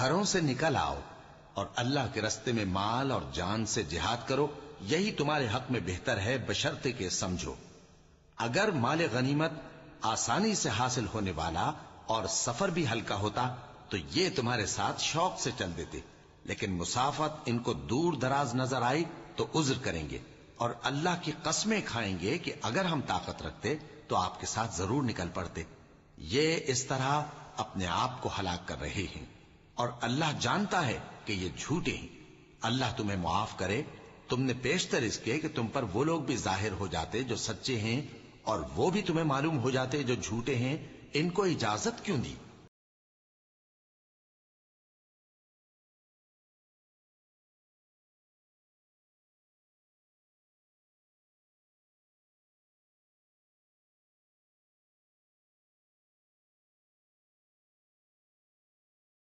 گھروں سے نکل آؤ اور اللہ کے رستے میں مال اور جان سے جہاد کرو، یہی تمہارے حق میں بہتر ہے، بشرطے کہ سمجھو۔ اگر مال غنیمت آسانی سے حاصل ہونے والا اور سفر بھی ہلکا ہوتا تو یہ تمہارے ساتھ شوق سے چل دیتے، لیکن مسافت ان کو دور دراز نظر آئی تو عذر کریں گے، اور اللہ کی قسمیں کھائیں گے کہ اگر ہم طاقت رکھتے تو آپ کے ساتھ ضرور نکل پڑتے۔ یہ اس طرح اپنے آپ کو ہلاک کر رہے ہیں، اور اللہ جانتا ہے کہ یہ جھوٹے ہیں۔ اللہ تمہیں معاف کرے، تم نے پیشتر اس کے کہ تم پر وہ لوگ بھی ظاہر ہو جاتے جو سچے ہیں، اور وہ بھی تمہیں معلوم ہو جاتے جو جھوٹے ہیں۔ ان کو اجازت کیوں دی؟